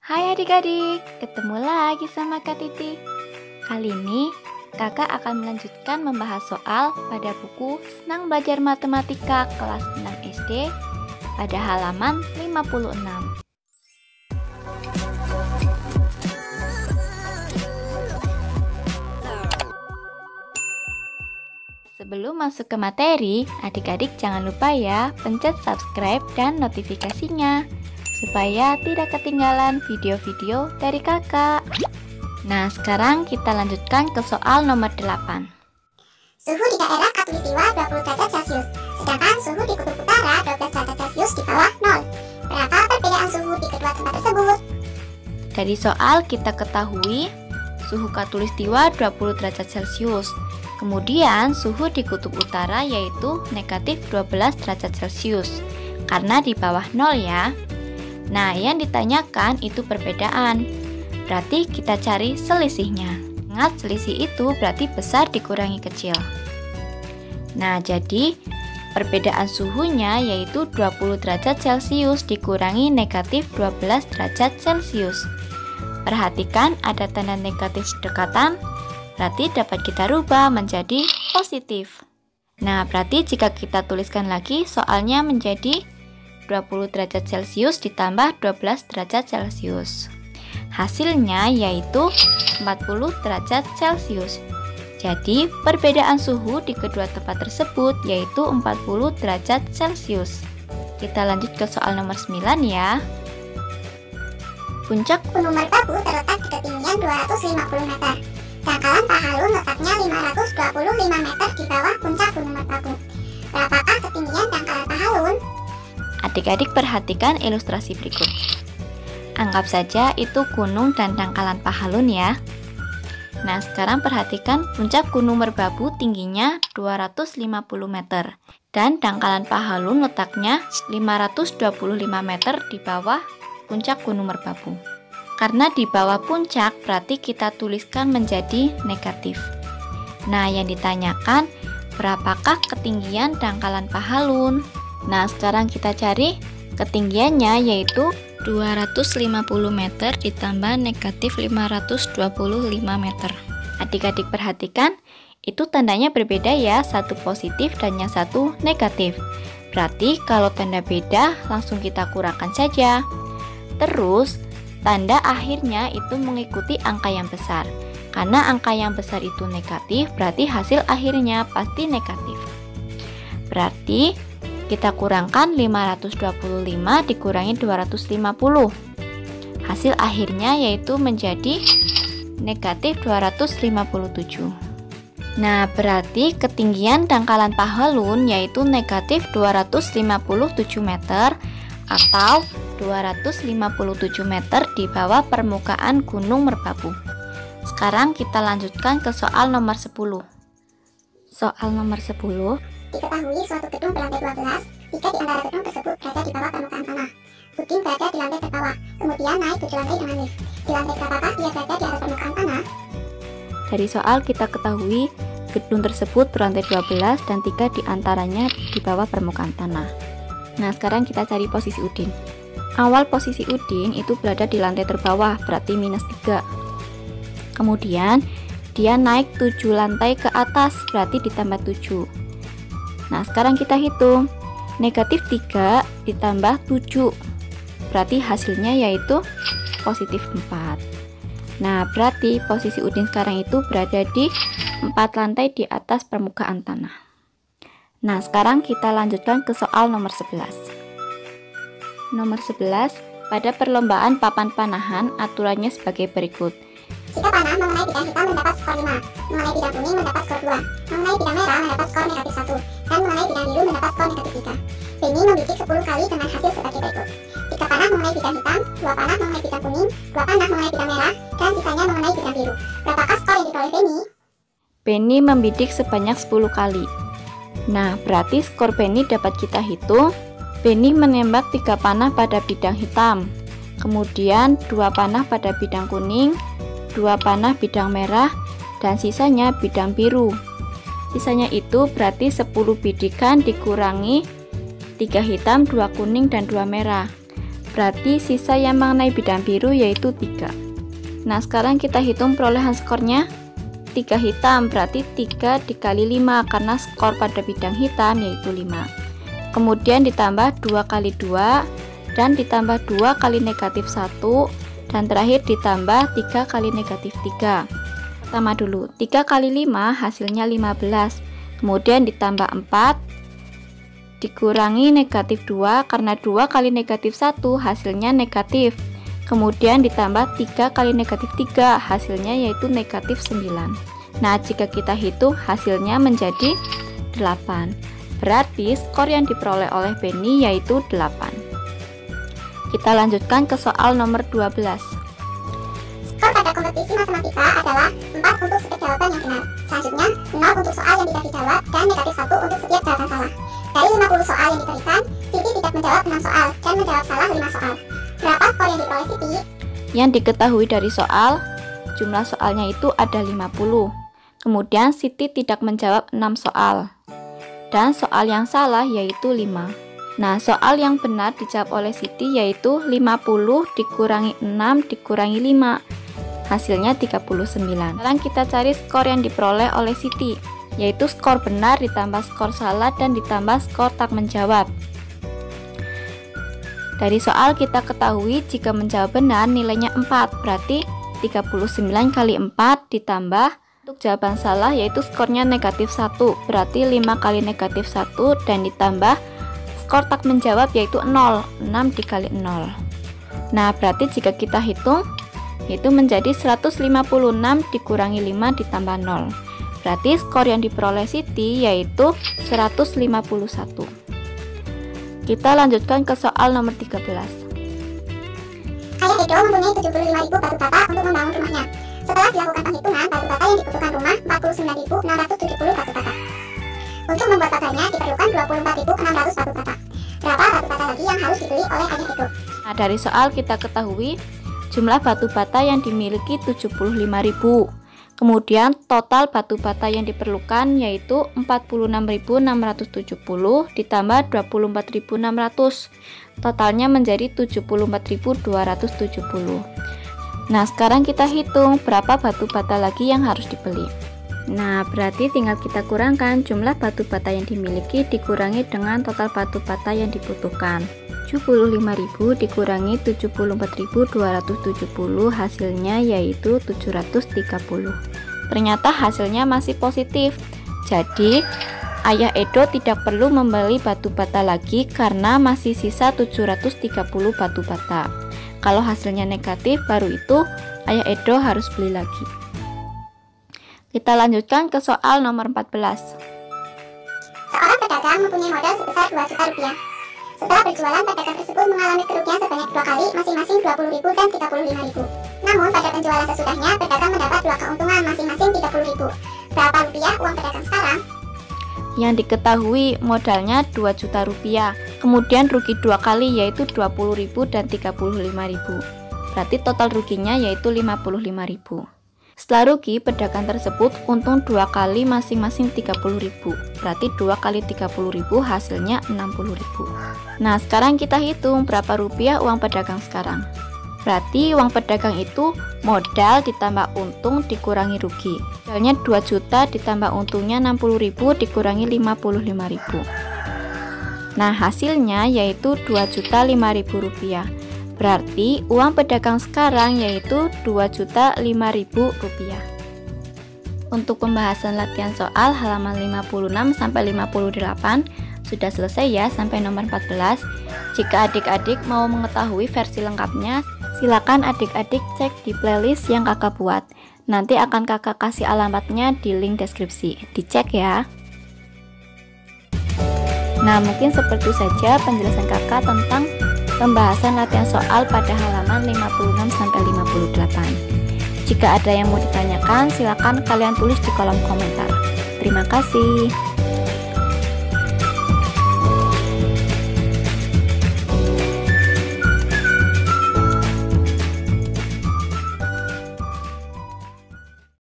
Hai adik-adik, ketemu lagi sama Kak Titi. Kali ini kakak akan melanjutkan membahas soal pada buku Senang Belajar Matematika kelas 6 SD pada halaman 56. Sebelum masuk ke materi, adik-adik jangan lupa ya pencet subscribe dan notifikasinya supaya tidak ketinggalan video-video dari kakak. Nah, sekarang kita lanjutkan ke soal nomor 8. Suhu di daerah Khatulistiwa 20 derajat Celcius, sedangkan suhu di kutub utara 12 derajat Celcius di bawah 0. Berapa perbedaan suhu di kedua tempat tersebut? Dari soal kita ketahui suhu Khatulistiwa 20 derajat Celcius. Kemudian suhu di kutub utara yaitu negatif 12 derajat Celcius, karena di bawah 0 ya. Nah, yang ditanyakan itu perbedaan. Berarti kita cari selisihnya. Ingat, selisih itu berarti besar dikurangi kecil. Nah, jadi perbedaan suhunya yaitu 20 derajat Celcius dikurangi negatif 12 derajat Celcius. Perhatikan ada tanda negatif dekatan, berarti dapat kita rubah menjadi positif. Nah, berarti jika kita tuliskan lagi soalnya menjadi 20 derajat Celcius ditambah 12 derajat Celcius. Hasilnya yaitu 40 derajat Celcius. Jadi, perbedaan suhu di kedua tempat tersebut yaitu 40 derajat Celcius. Kita lanjut ke soal nomor 9 ya. Puncak Gunung Merbabu terletak di ketinggian 250 meter. Dangkalan Pahalun letaknya 525 meter di bawah puncak Gunung Merbabu. Berapakah ketinggian dangkalan Pahalun? Adik-adik perhatikan ilustrasi berikut. Anggap saja itu gunung dan dangkalan Pahalun ya. Nah, sekarang perhatikan puncak Gunung Merbabu tingginya 250 meter dan dangkalan Pahalun letaknya 525 meter di bawah puncak Gunung Merbabu. Karena di bawah puncak berarti kita tuliskan menjadi negatif. Nah, yang ditanyakan berapakah ketinggian dangkalan Pahalun? Nah, sekarang kita cari ketinggiannya yaitu 250 meter ditambah negatif 525 meter. Adik-adik perhatikan, itu tandanya berbeda ya, satu positif dan yang satu negatif. Berarti kalau tanda beda langsung kita kurangkan saja. Terus, tanda akhirnya itu mengikuti angka yang besar. Karena angka yang besar itu negatif, berarti hasil akhirnya pasti negatif. Berarti kita kurangkan 525 dikurangi 250. Hasil akhirnya yaitu menjadi negatif 257. Nah, berarti ketinggian dangkalan Pahalun yaitu negatif 257 meter atau 257 meter di bawah permukaan Gunung Merbabu. Sekarang kita lanjutkan ke soal nomor 10. Soal nomor 10. Diketahui suatu gedung berlantai 12 jika di antara gedung tersebut berada di bawah permukaan tanah. Puding berada di lantai terbawah, kemudian naik 7 lantai dengan lift. Di lantai berapakah dia berada di atas permukaan tanah? Dari soal kita ketahui gedung tersebut berlantai 12 dan 3 di antaranya di bawah permukaan tanah. Nah, sekarang kita cari posisi Udin. Awal posisi Udin itu berada di lantai terbawah, berarti minus 3. Kemudian dia naik 7 lantai ke atas, berarti ditambah 7. Nah, sekarang kita hitung. Negatif 3 ditambah 7. Berarti hasilnya yaitu positif 4. Nah, berarti posisi Udin sekarang itu berada di 4 lantai di atas permukaan tanah. Nah, sekarang kita lanjutkan ke soal nomor 11. Nomor 11, pada perlombaan papan panahan aturannya sebagai berikut. Jika panah mengenai bidang hitam mendapat skor 5, mengenai bidang kuning mendapat skor 2, mengenai bidang merah mendapat skor negatif 1, dan mengenai bidang biru mendapat skor negatif 3. Benny membidik 10 kali dengan hasil sebagai berikut. 3 panah mengenai bidang hitam, 2 panah mengenai bidang kuning, 2 panah mengenai bidang merah, dan sisanya mengenai bidang biru. Berapakah skor yang diperoleh Benny? Benny membidik sebanyak 10 kali. Nah, berarti skor Benny dapat kita hitung. Benny menembak 3 panah pada bidang hitam, kemudian 2 panah pada bidang kuning, 2 panah bidang merah, dan sisanya bidang biru. Sisanya itu berarti 10 bidikan dikurangi 3 hitam, 2 kuning, dan 2 merah. berarti sisa yang mengenai bidang biru yaitu 3. Nah, sekarang kita hitung perolehan skornya. 3 hitam berarti 3 dikali 5 karena skor pada bidang hitam yaitu 5. Kemudian ditambah 2 kali 2 dan ditambah 2 kali negatif 1 dan terakhir ditambah 3 kali negatif 3. Pertama dulu, 3 kali 5 hasilnya 15. Kemudian ditambah 4 dikurangi negatif 2 karena 2 kali negatif 1 hasilnya negatif. Kemudian ditambah 3 kali negatif 3 hasilnya yaitu negatif 9. Nah, jika kita hitung hasilnya menjadi 8. Berarti skor yang diperoleh oleh Benny yaitu 8. Kita lanjutkan ke soal nomor 12. Skor pada kompetisi matematika adalah 4 untuk setiap jawaban yang benar. Selanjutnya, 0 untuk soal yang tidak dijawab dan negatif 1 untuk setiap jawaban salah. Dari 50 soal yang diberikan, Siti tidak menjawab 6 soal dan menjawab salah 5 soal. Berapa skor yang diperoleh Siti? Yang diketahui dari soal, jumlah soalnya itu ada 50. Kemudian Siti tidak menjawab 6 soal. Dan soal yang salah yaitu 5. Nah, soal yang benar dijawab oleh Siti yaitu 50 dikurangi 6 dikurangi 5. Hasilnya 39. Sekarang kita cari skor yang diperoleh oleh Siti, yaitu skor benar ditambah skor salah dan ditambah skor tak menjawab. Dari soal kita ketahui jika menjawab benar nilainya 4, berarti 39 kali 4 ditambah untuk jawaban salah yaitu skornya negatif 1, berarti 5 kali negatif 1 dan ditambah skor tak menjawab yaitu 0, 6 dikali 0. Nah, berarti jika kita hitung itu menjadi 156 dikurangi 5 ditambah 0. Berarti skor yang diperoleh Siti yaitu 151. Kita lanjutkan ke soal nomor 13. Ayah Edo mempunyai 75.000 batu bata untuk membangun rumahnya. Setelah dilakukan penghitungan, batu bata yang dibutuhkan rumah 49.670 batu bata. Untuk membuat batanya diperlukan 24.600 batu bata. Berapa batu bata lagi yang harus dibeli oleh Ayah Edo? Nah, dari soal kita ketahui jumlah batu bata yang dimiliki 75.000. Kemudian total batu bata yang diperlukan yaitu 46.670 ditambah 24.600. Totalnya menjadi 74.270. Nah, sekarang kita hitung berapa batu bata lagi yang harus dibeli. Nah, berarti tinggal kita kurangkan jumlah batu bata yang dimiliki dikurangi dengan total batu bata yang dibutuhkan. 75.000 dikurangi 74.270 hasilnya yaitu 730. Ternyata hasilnya masih positif. Jadi Ayah Edo tidak perlu membeli batu bata lagi karena masih sisa 730 batu bata. Kalau hasilnya negatif baru itu Ayah Edo harus beli lagi. Kita lanjutkan ke soal nomor 14. Seorang pedagang mempunyai modal sebesar 2 juta rupiah. Setelah berjualan, pedagang tersebut mengalami kerugian sebanyak 2 kali, masing-masing 20.000 dan 35.000. Namun, pada penjualan sesudahnya, pedagang mendapat 2 keuntungan, masing-masing 30.000. Berapa rupiah uang pedagang sekarang? Yang diketahui modalnya 2 juta rupiah. Kemudian rugi 2 kali yaitu 20.000 dan 35.000. Berarti total ruginya yaitu 55.000. Setelah rugi, pedagang tersebut untung 2 kali masing-masing 30.000. Berarti 2 kali 30.000 hasilnya 60.000. Nah, sekarang kita hitung berapa rupiah uang pedagang sekarang. Berarti uang pedagang itu modal ditambah untung dikurangi rugi. Modalnya 2 juta ditambah untungnya 60.000 dikurangi 55.000. Nah, hasilnya yaitu 2.005.000 rupiah. Berarti uang pedagang sekarang yaitu 2.005.000 rupiah. Untuk pembahasan latihan soal halaman 56 sampai 58 sudah selesai ya sampai nomor 14. Jika adik-adik mau mengetahui versi lengkapnya, silakan adik-adik cek di playlist yang kakak buat. Nanti akan kakak kasih alamatnya di link deskripsi. Dicek ya. Nah, mungkin seperti itu saja penjelasan kakak tentang pembahasan latihan soal pada halaman 56 sampai 58. Jika ada yang mau ditanyakan, silakan kalian tulis di kolom komentar. Terima kasih.